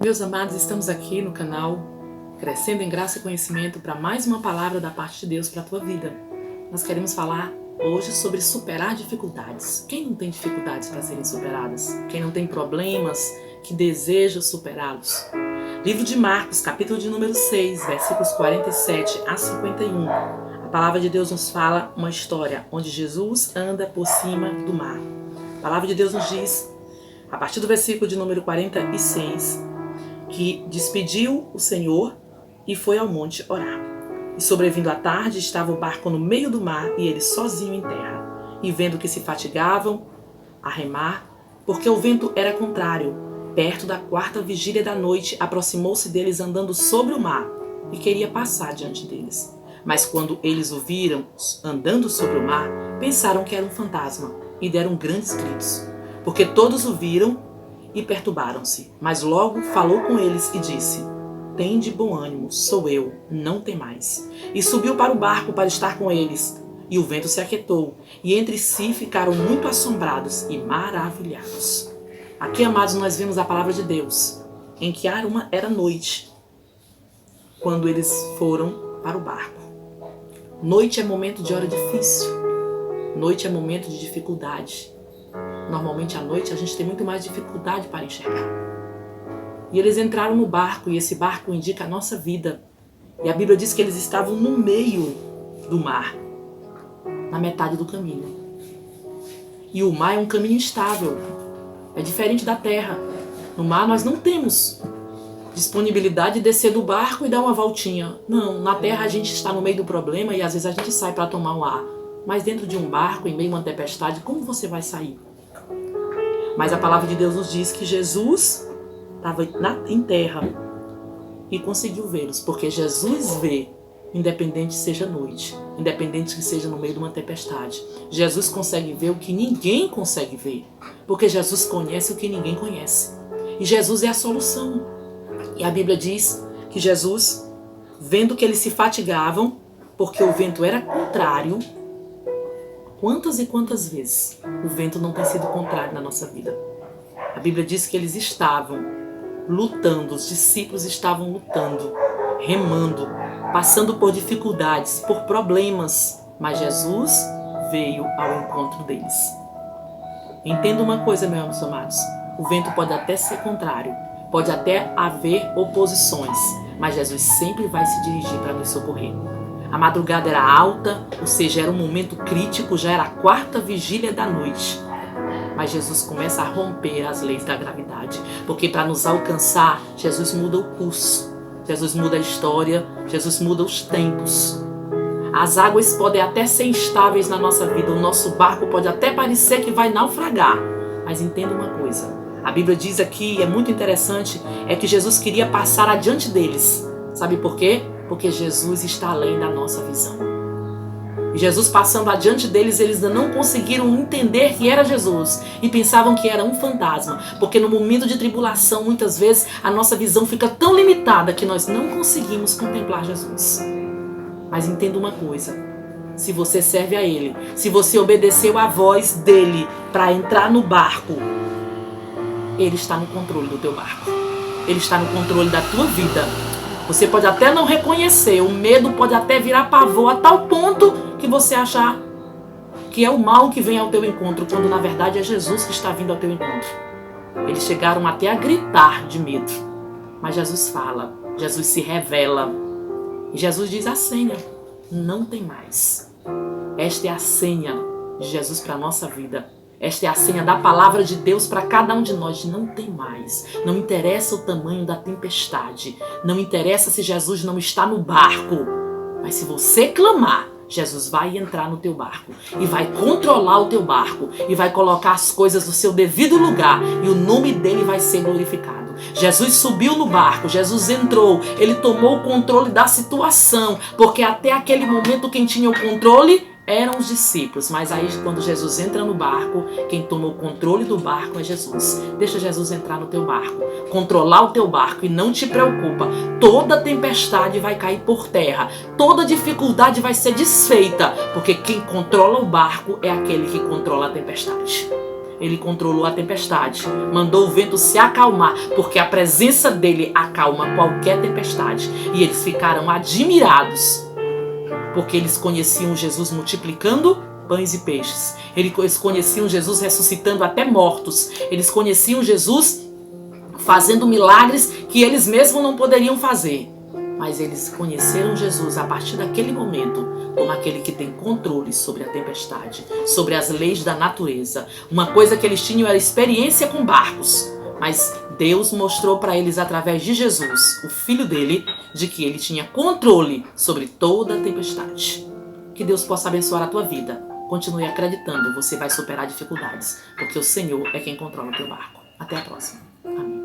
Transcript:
Meus amados, estamos aqui no canal Crescendo em Graça e Conhecimento para mais uma palavra da parte de Deus para a tua vida. Nós queremos falar hoje sobre superar dificuldades. Quem não tem dificuldades para serem superadas? Quem não tem problemas que deseja superá-los? Livro de Marcos, capítulo de número 6, versículos 47 a 51. A palavra de Deus nos fala uma história onde Jesus anda por cima do mar. A palavra de Deus nos diz, a partir do versículo de número 46, que despediu o Senhor e foi ao monte orar. E sobrevindo a tarde, estava o barco no meio do mar e ele sozinho em terra. E vendo que se fatigavam a remar, porque o vento era contrário, perto da quarta vigília da noite, aproximou-se deles andando sobre o mar e queria passar diante deles. Mas quando eles o viram andando sobre o mar, pensaram que era um fantasma e deram grandes gritos, porque todos o viram e perturbaram-se. Mas logo falou com eles e disse: tende bom ânimo, sou eu, não temais. E subiu para o barco para estar com eles. E o vento se aquietou, e entre si ficaram muito assombrados e maravilhados. Aqui, amados, nós vemos a palavra de Deus, em que era noite, quando eles foram para o barco. Noite é momento de hora difícil, noite é momento de dificuldade. Normalmente à noite a gente tem muito mais dificuldade para enxergar. E eles entraram no barco, e esse barco indica a nossa vida. E a Bíblia diz que eles estavam no meio do mar, na metade do caminho. E o mar é um caminho instável, é diferente da terra. No mar nós não temos disponibilidade de descer do barco e dar uma voltinha. Não, na terra a gente está no meio do problema e às vezes a gente sai para tomar um ar. Mas dentro de um barco, em meio a uma tempestade, como você vai sair? Mas a palavra de Deus nos diz que Jesus estava em terra e conseguiu vê-los, porque Jesus vê, independente seja noite, independente que seja no meio de uma tempestade. Jesus consegue ver o que ninguém consegue ver, porque Jesus conhece o que ninguém conhece. E Jesus é a solução. E a Bíblia diz que Jesus, vendo que eles se fatigavam, porque o vento era contrário. Quantas e quantas vezes o vento não tem sido contrário na nossa vida? A Bíblia diz que eles estavam lutando, os discípulos estavam lutando, remando, passando por dificuldades, por problemas, mas Jesus veio ao encontro deles. Entenda uma coisa, meus amados, o vento pode até ser contrário, pode até haver oposições, mas Jesus sempre vai se dirigir para nos socorrer. A madrugada era alta, ou seja, era um momento crítico, já era a quarta vigília da noite. Mas Jesus começa a romper as leis da gravidade, porque para nos alcançar, Jesus muda o curso, Jesus muda a história, Jesus muda os tempos. As águas podem até ser instáveis na nossa vida, o nosso barco pode até parecer que vai naufragar, mas entenda uma coisa, a Bíblia diz aqui, é muito interessante, é que Jesus queria passar adiante deles. Sabe por quê? Porque Jesus está além da nossa visão. E Jesus passando adiante deles, eles ainda não conseguiram entender que era Jesus e pensavam que era um fantasma, porque no momento de tribulação, muitas vezes, a nossa visão fica tão limitada que nós não conseguimos contemplar Jesus. Mas entenda uma coisa, se você serve a Ele, se você obedeceu à voz dEle para entrar no barco, Ele está no controle do teu barco, Ele está no controle da tua vida. Você pode até não reconhecer, o medo pode até virar pavor a tal ponto que você achar que é o mal que vem ao teu encontro, quando na verdade é Jesus que está vindo ao teu encontro. Eles chegaram até a gritar de medo, mas Jesus fala, Jesus se revela. E Jesus diz a senha, não tem mais. Esta é a senha de Jesus para a nossa vida. Esta é a senha da palavra de Deus para cada um de nós. Não tem mais. Não interessa o tamanho da tempestade. Não interessa se Jesus não está no barco. Mas se você clamar, Jesus vai entrar no teu barco. E vai controlar o teu barco. E vai colocar as coisas no seu devido lugar. E o nome dele vai ser glorificado. Jesus subiu no barco. Jesus entrou. Ele tomou o controle da situação. Porque até aquele momento quem tinha o controle eram os discípulos, mas aí quando Jesus entra no barco, quem tomou o controle do barco é Jesus. Deixa Jesus entrar no teu barco, controlar o teu barco e não te preocupa. Toda tempestade vai cair por terra, toda dificuldade vai ser desfeita, porque quem controla o barco é aquele que controla a tempestade. Ele controlou a tempestade, mandou o vento se acalmar, porque a presença dele acalma qualquer tempestade. E eles ficaram admirados, porque eles conheciam Jesus multiplicando pães e peixes. Eles conheciam Jesus ressuscitando até mortos. Eles conheciam Jesus fazendo milagres que eles mesmos não poderiam fazer. Mas eles conheceram Jesus a partir daquele momento como aquele que tem controle sobre a tempestade, sobre as leis da natureza. Uma coisa que eles tinham era experiência com barcos, mas Deus mostrou para eles através de Jesus, o Filho dele, de que ele tinha controle sobre toda a tempestade. Que Deus possa abençoar a tua vida. Continue acreditando, você vai superar dificuldades, porque o Senhor é quem controla o teu barco. Até a próxima.